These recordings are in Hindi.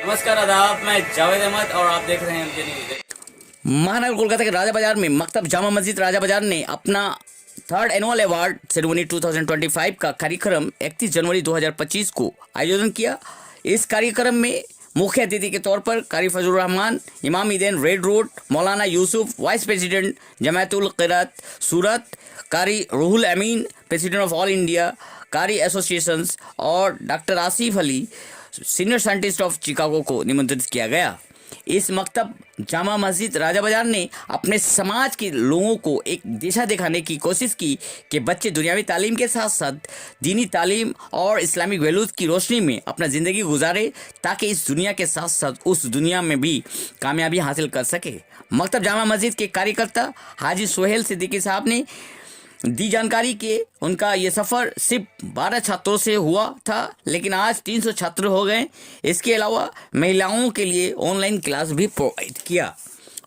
नमस्कार आदाब, मैं जावेद अहमद और आप देख रहे हैं एमके न्यूज़। महानगर कोलकाता के राजा बाजार में मकतब जामा मस्जिद राजा बाजार ने अपना थर्ड एनुअल अवार्ड सेरेमनी 2025 का कार्यक्रम 31 जनवरी 2025 को आयोजन किया। इस कार्यक्रम में मुख्य अतिथि के तौर पर कारी फजलुर रहमान, इमाम ईदैन रेड रोड, मौलाना यूसुफ, वाइस प्रेसिडेंट जमायतुल क़िरात सूरत, कारी रूहुल अमीन, प्रेसिडेंट ऑफ ऑल इंडिया कारी एसोसिएशंस और doctor Asif Ali, senior scientist of Chicago को निमंत्रित किया गया। इस मकतब जामा मस्जिद राजा बाजार ने अपने समाज के लोगों को एक दिशा दिखाने की कोशिश की कि बच्चे दुनियावी तालीम के साथ साथ दीनी तालीम और इस्लामिक वैल्यूज़ की रोशनी में अपना ज़िंदगी गुजारे, ताकि इस दुनिया के साथ साथ उस दुनिया में भी कामयाबी हासिल कर सके। मकतब जामा मस्जिद के कार्यकर्ता हाजी सोहेल सिद्दीकी साहब ने दी जानकारी कि उनका ये सफ़र सिर्फ 12 छात्रों से हुआ था, लेकिन आज 300 छात्र हो गए। इसके अलावा महिलाओं के लिए ऑनलाइन क्लास भी प्रोवाइड किया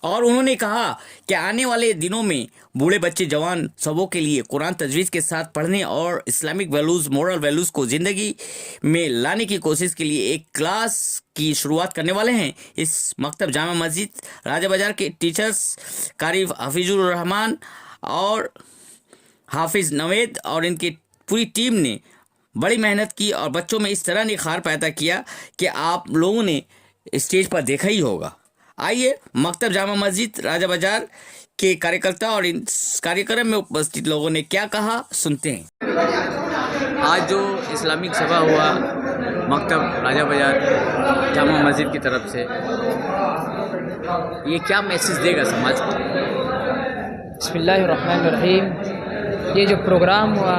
और उन्होंने कहा कि आने वाले दिनों में बूढ़े बच्चे जवान सबों के लिए कुरान तजवीज़ के साथ पढ़ने और इस्लामिक वैल्यूज़, मोरल वैल्यूज़ को ज़िंदगी में लाने की कोशिश के लिए एक क्लास की शुरुआत करने वाले हैं। इस मकतब जामा मस्जिद राजा बाजार के टीचर्स कारी हफीजुर रहमान और हाफिज़ नवेद और इनकी पूरी टीम ने बड़ी मेहनत की और बच्चों में इस तरह निखार पैदा किया कि आप लोगों ने स्टेज पर देखा ही होगा। आइए मकतब जामा मस्जिद राजा बाजार के कार्यकर्ता और इस कार्यक्रम में उपस्थित लोगों ने क्या कहा, सुनते हैं। आज जो इस्लामिक सभा हुआ मकतब राजा बाजार जामा मस्जिद की तरफ से, ये क्या मैसेज देगा समाज को? बिस्मिल्लाहिर्रहमानिर्रहीम। ये जो प्रोग्राम हुआ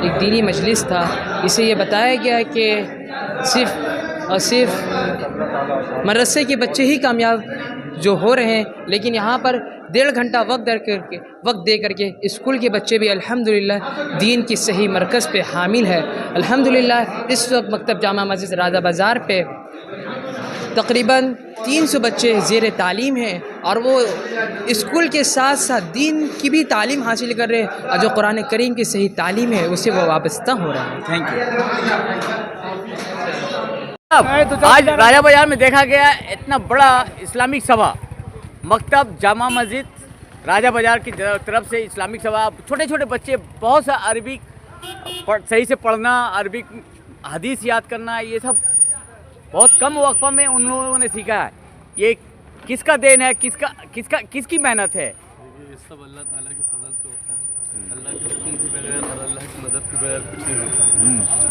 एक दीनी मजलिस था, इसे ये बताया गया कि सिर्फ़ और सिर्फ मदरसे के बच्चे ही कामयाब जो हो रहे हैं, लेकिन यहाँ पर 1.5 घंटा वक्त दे करके स्कूल के बच्चे भी अल्हम्दुलिल्लाह दीन की सही मरकज़ पे हामिल है। अल्हम्दुलिल्लाह इस वक्त मकतब जामा मस्जिद राजा बाज़ार पे तकरीबन 300 बच्चे ज़ेर तालीम हैं और वो स्कूल के साथ साथ दीन की भी तालीम हासिल कर रहे हैं और जो कुरान करीम की सही तालीम है उससे वो वाबस्ता हो रहा है। Thank you. आज राजा बाजार में देखा गया इतना बड़ा इस्लामिक सभा, मकतब जामा मस्जिद राजा बाजार की तरफ से इस्लामिक सभा। छोटे छोटे बच्चे बहुत सा अरबी सही से पढ़ना, अरबिक हदीस याद करना, ये सब बहुत कम वक्फा में उन लोगों ने सीखा है। ये किसका देन है, किसकी मेहनत है? ये सब अल्लाह ताला के फजल से होता है। अल्लाह के हुक्म के बगैर और अल्लाह की मदद के बगैर कुछ नहीं होता।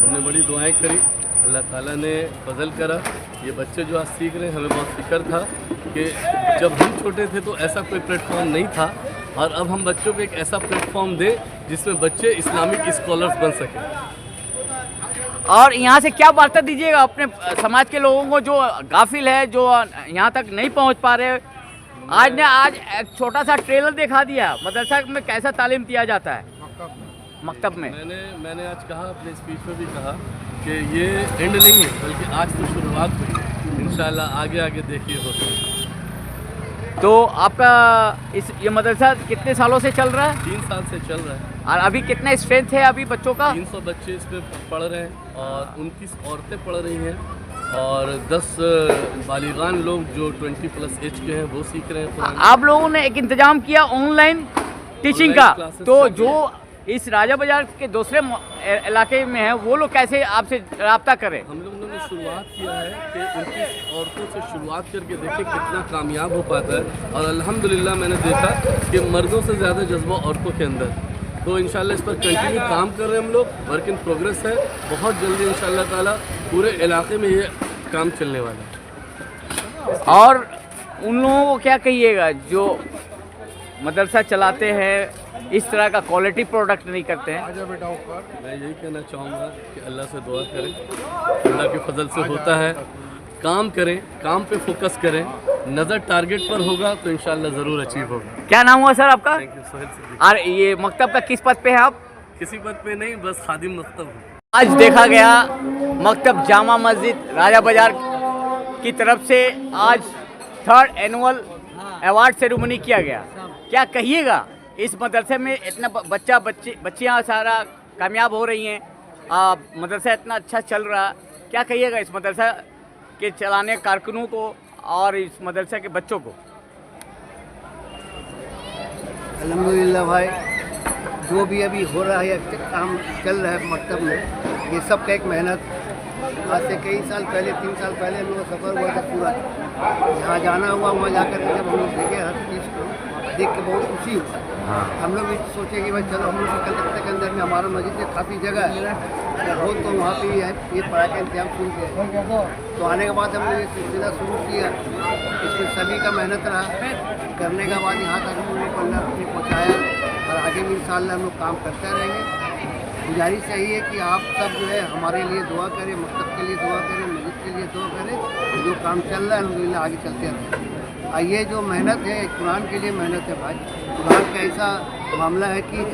हमने बड़ी दुआएं करी, अल्लाह ताला ने फजल करा। ये बच्चे जो आज सीख रहे हैं, हमें बहुत फिक्र था कि जब हम छोटे थे तो ऐसा कोई प्लेटफॉर्म नहीं था और अब हम बच्चों को एक ऐसा प्लेटफॉर्म दें जिसमें बच्चे इस्लामिक स्कॉलर्स बन सकें। और यहाँ से क्या वार्ता दीजिएगा अपने समाज के लोगों को जो गाफिल है, जो यहाँ तक नहीं पहुँच पा रहे? आज एक छोटा सा ट्रेलर दिखा दिया मदरसा में कैसा तालीम दिया जाता है मकतब में। मैंने आज कहा, अपने स्पीच में भी कहा कि ये एंड नहीं है बल्कि आज तो शुरुआत हुई। इंशाल्लाह आगे आगे देखिए होता है। तो आपका ये मदरसा कितने सालों से चल रहा है? 3 साल से चल रहा है। और अभी कितना स्ट्रेंथ है अभी बच्चों का? 300 बच्चे इसमें पढ़ रहे हैं और 29 औरतें पढ़ रही हैं और 10 बालिगान लोग जो 20+ एज के हैं वो सीख रहे हैं। आप लोगों ने एक इंतजाम किया ऑनलाइन टीचिंग का, तो जो इस राजा बाजार के दूसरे इलाके में है वो लोग कैसे आपसे रब्ता करें? हम लोगों ने शुरुआत किया है कि 29 औरतों से शुरुआत करके देखें कितना कामयाब हो पाता है और अल्हम्दुलिल्लाह मैंने देखा कि मर्दों से ज़्यादा जज्बा औरतों के अंदर। तो इंशाल्लाह इस पर कंटिन्यू काम कर रहे हैं हम लोग, वर्क इन प्रोग्रेस है। बहुत जल्दी इंशाल्लाह ताला पूरे इलाके में ये काम चलने वाला है। और उन लोगों को क्या कहिएगा जो मदरसा चलाते हैं, इस तरह का क्वालिटी प्रोडक्ट नहीं करते हैं? मैं यही कहना चाहूँगा कि अल्लाह से दुआ करें, अल्लाह के फजल से होता है। काम करें, काम पे फोकस करें, नज़र टारगेट पर होगा तो इंशाल्लाह ज़रूर अचीव होगा। क्या नाम हुआ सर आपका? Thank you, Sohail Siddiqui. और ये मकतब का किस पद पे है आप? किसी पद पे नहीं, बस खादिम मकतब हूँ। आज देखा गया मकतब जामा मस्जिद राजा बाजार की तरफ से आज थर्ड एनुअल अवार्ड सेरेमनी किया गया। क्या कहिएगा, इस मदरसे में इतना बच्चियाँ सारा कामयाब हो रही हैं, मदरसा इतना अच्छा चल रहा, क्या कहिएगा इस मदरसा के चलाने कारकुनों को और इस मदरसा के बच्चों को? अल्हम्दुलिल्लाह भाई, जो भी अभी हो रहा है काम चल रहा है मकतब में, ये सब का एक मेहनत। आज से कई साल पहले, 3 साल पहले हम लोग का सफ़र हुआ था सूरत, जहाँ जाना हुआ वहाँ जाकर के जब हम लोग देखे हर चीज़ को देख के बहुत खुशी हुआ। हम लोग भी सोचे कि भाई चलो हम लोग कलकत्ता के अंदर में हमारा मस्जिद में काफ़ी जगह है, अगर हो तो वहाँ पे ये पढ़ाई का इंतजाम शुरू किया। तो आने के बाद हम लोग ये सिलसिला शुरू किया, इसमें सभी का मेहनत रहा। करने के बाद यहाँ तक हम लोग को अल्लाह ने पहुँचाया और आगे भी इंशाअल्लाह हम लोग काम करते रहेंगे। गुजारिश यही है कि आप सब जो है हमारे लिए दुआ करें, मकसद के लिए दुआ करें, मस्जिद के लिए दुआ करें। जो काम चल रहा है अल्हम्दुलिल्लाह आगे चलते रहें। और ये जो मेहनत है कुरान के लिए मेहनत है भाई। कुरान का ऐसा मामला है कि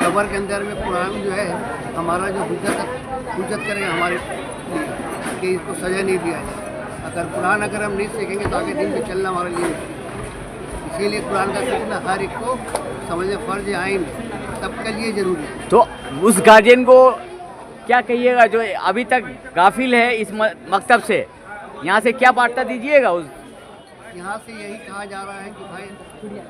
कब्र के अंदर में कुरान जो है हमारा जो हुज्जत करेगा हमारे लिए कि इसको सजा नहीं दिया जाए। अगर कुरान अगर हम नहीं सीखेंगे तो आगे दिन में चलना हमारे लिए मुश्किल। इसीलिए कुरान का सीखना हर एक को समझना फ़र्ज आइन सबके लिए ज़रूरी है। तो उस गार्जियन को क्या कहिएगा जो अभी तक गाफिल है इस मकतब से? यहाँ से क्या वार्ता दीजिएगा? उस यहाँ से यही कहा जा रहा है कि भाई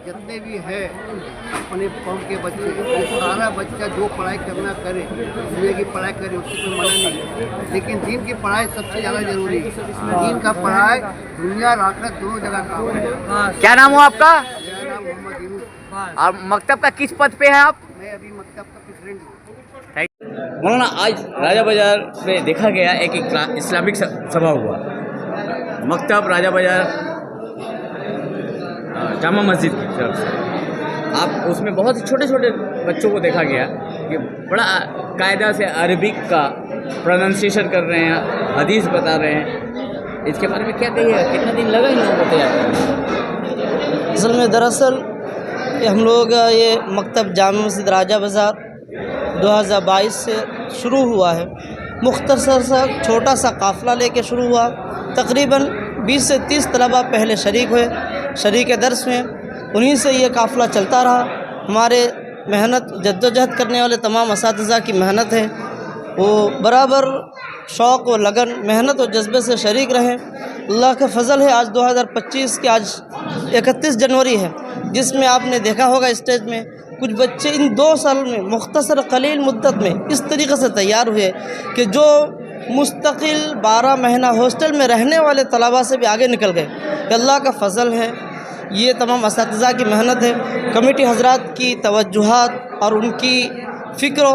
जितने भी है अपने कौम के बच्चे, सारा बच्चा जो पढ़ाई करना करे, दुनिया की पढ़ाई करे, उससे कोई मना नहीं, लेकिन दीन की पढ़ाई सबसे ज़्यादा जरूरी है। दीन का पढ़ाई दुनिया और आखिरत दोनों जगह काम है। क्या नाम हो आपका? मेरा नाम मोहम्मद यूनुस। और मकतब का किस पद पे है आप? मैं अभी मकतब का प्रेसिडेंट हूँ। मौलाना, आज राजा बाजार में देखा गया एक इस्लामिक सभा हुआ, मकतब राजा बाजार जामा मस्जिद की तरफ से। आप उसमें बहुत ही छोटे छोटे बच्चों को देखा गया कि बड़ा कायदा से अरबिक का प्रोनाउंसिएशन कर रहे हैं, हदीस बता रहे हैं। इसके बारे में क्या कहिएगा? कितना दिन लगा इन लोगों को तैयार करने? असल में दरअसल हम लोग ये मकतब जामा मस्जिद राजा बाज़ार 2022 से शुरू हुआ है। मुख्तसर सा छोटा सा काफ़िला लेके शुरू हुआ। तकरीबन 20 से 30 तलबा पहले शरीक हुए, शरीक दर्स में, उन्हीं से ये काफ़िला चलता रहा। हमारे मेहनत जद्दोजहद करने वाले तमाम असातिज़ा की मेहनत है, वो बराबर शौक़ व लगन, मेहनत और जज्बे से शरीक रहे। अल्लाह का फ़ज़ल है आज 2025 की आज 31 जनवरी है, जिसमें आपने देखा होगा स्टेज में कुछ बच्चे इन 2 साल में मुख्तसर कलील मुद्दत में इस तरीक़े से तैयार हुए कि जो मुस्तकिल 12 महीना हॉस्टल में रहने वाले तलबा से भी आगे निकल गए। कि अल्लाह का फ़ज़ल है, ये तमाम असातिज़ा की मेहनत है, कमेटी हज़रात की तवज्जुहात और उनकी फ़िक्र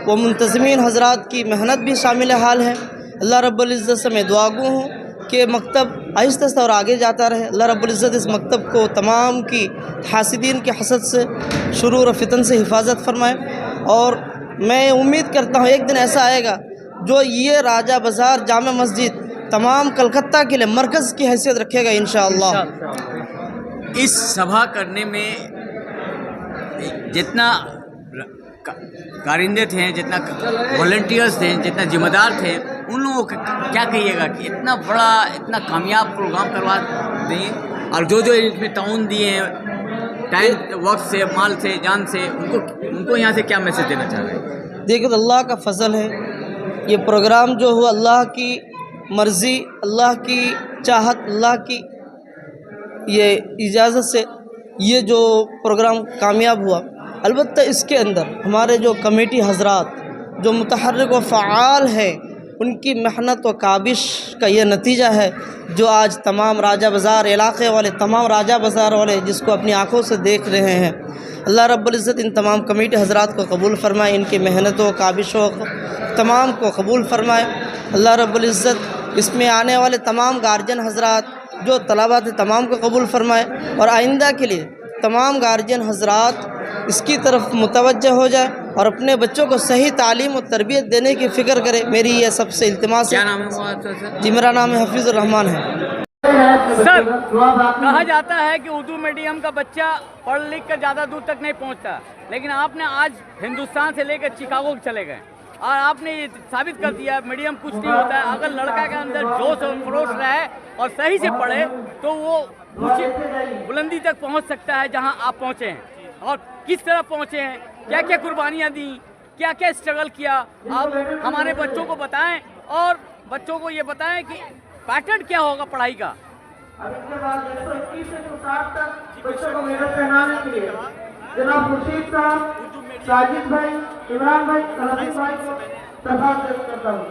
व मुंतज़मीन हज़रात की मेहनत भी शामिल हाल है। अल्लाह रब्बुल इज़्ज़त से मैं दुआगो हूँ कि मकतब आहिस्ता आहिस्ता और आगे जाता रहे। अल्लाह रब्बुल इज़्ज़त इस मकतब को तमाम की हासिदीन के हसद से, शुरूर और फितन से हिफाजत फरमाए। और मैं उम्मीद करता हूँ एक दिन ऐसा आएगा जो ये राजा बाज़ार जामा मस्जिद तमाम कलकत्ता के लिए मरकज़ की हैसियत रखेगा इंशाअल्लाह। इस सभा करने में जितना कारिंदे थे, जितना वॉलंटियर्स थे, जितना जिम्मेदार थे, उन लोगों को क्या कहिएगा कि इतना बड़ा, इतना कामयाब प्रोग्राम करवा दें? और जो जो इसमें ताउन दिए हैं टाइम, वक्त से, माल से, जान से, उनको यहाँ से क्या मैसेज देना चाह रहे हैं? देखिए, तो अल्लाह का फ़ज़ल है, ये प्रोग्राम जो हुआ अल्लाह की मर्ज़ी, अल्लाह की चाहत, अल्लाह की ये इजाज़त से ये जो प्रोग्राम कामयाब हुआ। अलबत्ता इसके अंदर हमारे जो कमेटी हज़रात जो मुतहर्रिक व फ़आल है, उनकी मेहनत व काबिश का ये नतीजा है जो आज तमाम राजा बाज़ार इलाक़े वाले, तमाम राजा बाज़ार वाले जिसको अपनी आँखों से देख रहे हैं। अल्लाह रब्बुल इज़्ज़त इन तमाम कमेटी हज़रात को कबूल फ़रमाए, इनकी मेहनतों काबिशों तमाम को कबूल फ़रमाए। अल्लाह रब्बुल इज़्ज़त इसमें आने वाले तमाम गार्जियन हज़रात जो तलबा थे तमाम को कबूल फ़रमाए, और आइंदा के लिए तमाम गार्जियन हज़रात इसकी तरफ मुतवज्जह हो जाए और अपने बच्चों को सही तालीम और तरबियत देने की फ़िक्र करे। मेरी ये सबसे इल्तिमास है। क्या नाम है वो आपका सर? जी, मेरा नाम है हफीज़ुर रहमान है। सर, कहा जाता है कि उर्दू मीडियम का बच्चा पढ़ लिख कर ज़्यादा दूर तक नहीं पहुंचता, लेकिन आपने आज हिंदुस्तान से लेकर चिकागो चले गए और आपने ये साबित कर दिया मीडियम कुछ नहीं होता है। अगर लड़का के अंदर जोश और खरोश रहे और सही से पढ़े तो वो ऊंची बुलंदी तक पहुंच सकता है जहां आप पहुंचे हैं। और किस तरह पहुंचे हैं, क्या क्या कुर्बानियां दी, क्या क्या स्ट्रगल किया, आप हमारे बच्चों को बताएं और बच्चों को ये बताएं कि पैटर्न क्या होगा पढ़ाई का? अब इसके बाद 121 से 160 तक बच्चों को मेडल पहनाने के लिए जनाब खुर्शीद साहब, साजिद भाई, इमरान भाई, कलासी भाई को दरखास्त करता हूँ।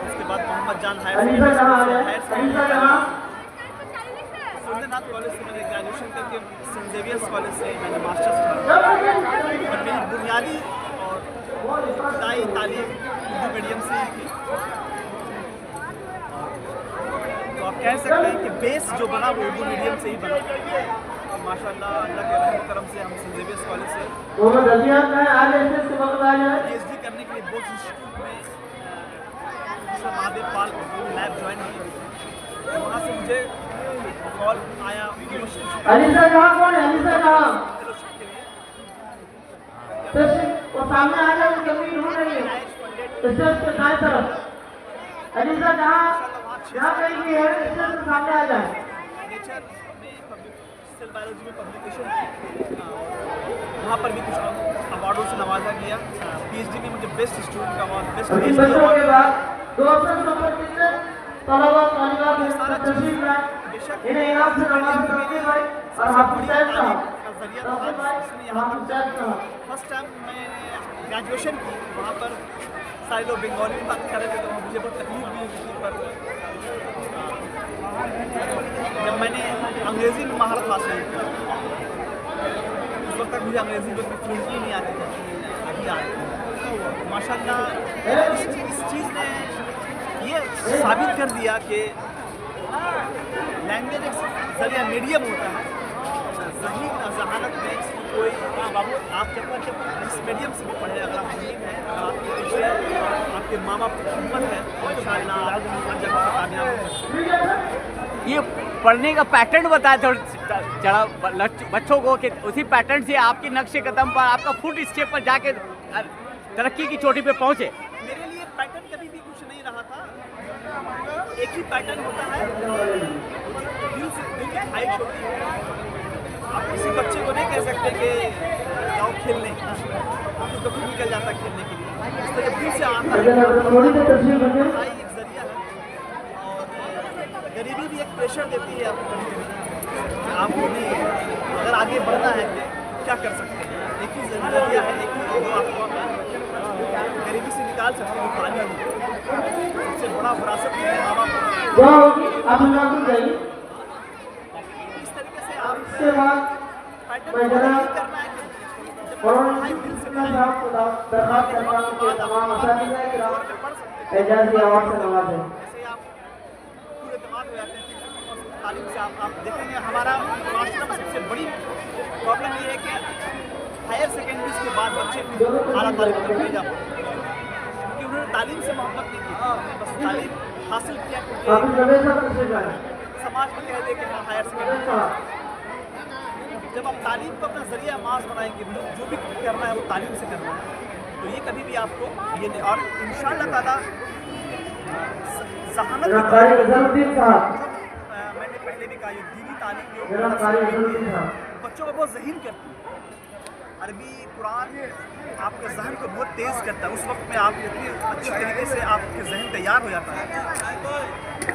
उसके बाद मोहम्मद जान अलीसा जहाँ आ जाए, अलीसा जहाँ सुंदरनाथ कॉलेज से मैंने ग्रेजुएशन करके सेंट जेवियर्स कॉलेज से मैंने मास्टर्स किया और मेरी बुनियादी और इब्तदाई तालीम उर्दू मीडियम से ही की। तो आप कह सकते हैं कि बेस जो बना वो उर्दू मीडियम से ही बना। तो माशाल्लाह अल्लाह के रहम करम से हम सेंट जेवियर्स कॉलेज से दोनों जल्दियाँ का है, आज ऐसे से वक्त आ जाए। PhD करने के लिए बोस इंस्टीट्यूट में महादेव पाल लैब ज्वाइन की। वहाँ से मुझे कॉल आया अलीसा जहाँ कौन है? अलीसा जहाँ वो सामने आ जाए, जमीन हो रही है स्टेज के दाएं तरफ। अलीसा जहाँ कहीं भी है स्टेज के सामने आ जाए। नेचर में सेल बायोलॉजी में पब्लिकेशन की, वहाँ पर भी कुछ अवार्डों से नवाजा गया। PhD में मुझे बेस्ट स्टूडेंट का अवार्ड, बेस्ट इन PhD बच्चों के अवार्ड। बाद 200 नंबर कितने तलबा तालिबात में तशरीफ लाए, इन्हें इनाम से नवाजा तस्वीर भाई और हाफिज साहब साहब। फर्स्ट टाइम मैं ग्रेजुएशन की, वहाँ पर सारे लोग बंगाली में बात कर रहे थे, तो मुझे बहुत तकलीफ भी हुई। पर जब मैंने अंग्रेज़ी में महारत हासिल की, उस वक्त तक मुझे अंग्रेज़ी में फ्लुएंटली नहीं आती थी, अभी आए। माशाल्लाह इस चीज़ ने ये साबित कर दिया कि लैंग्वेज एक जरिया मीडियम होता है। ज़हीन जहानत में कोई बाबू आप जब इस मीडियम से भी पढ़े, अगर आप ज़हीन हैं, अगर आपके पीछे आपके माँ बाप की हिम्मत है, तो ये पढ़ने का पैटर्न बताया थोड़ा बच्चों को कि उसी पैटर्न से आपके नक्शे कदम पर, आपका फुट स्टेप पर जाके तरक्की की चोटी पे पहुंचे। मेरे लिए पैटर्न कभी भी कुछ नहीं रहा था। एक ही पैटर्न होता है, दिल की ख्वाहिश होती है। आप किसी बच्चे को नहीं कह सकते कि जाओ खेलने, तो खुद निकल जाता खेलने के लिए। इस तरह दिल से आता है, पढ़ाई एक जरिया है। और गरीबी भी एक प्रेशर देती है आपको कभी कभी, आपको नहीं अगर आगे बढ़ना है तो क्या कर सकते हैं। एक ही जरिया है, एक ही जो आपको गरीबी से निकाल सकते हैं, तालीम सबसे बड़ा विरासत है माँ बाप। इस तरीके से आप पैटर्न करना है कि जैसे आप पूरे दिमाग हो जाते हैं तालीम से। आप देखेंगे हमारा मास्टर में सबसे बड़ी प्रॉब्लम ये है कि हायर सेकेंडरीज के बाद बच्चे भी आला तालीम तक नहीं जा पाते, क्योंकि उन्होंने तालीम से मोहब्बत नहीं की, बस तालीम हासिल किया क्योंकि समाज में कह दे कि हाँ हायर सेकेंडरी। जब आप तालीम को अपना जरिया मास बनाएंगे, जो भी करना है वो तालीम से करना है, तो ये कभी भी आपको ये नहीं। और इंशाअल्लाह ताला ज़हानत मैंने पहले भी कहा, ये दीनी तालीम बच्चों को बहुत ज़हीन करती है। अरबी कुरान आपके जहन को बहुत तेज़ करता है। उस वक्त में आप इतनी अच्छी तरीके से आपके जहन तैयार हो जाता है।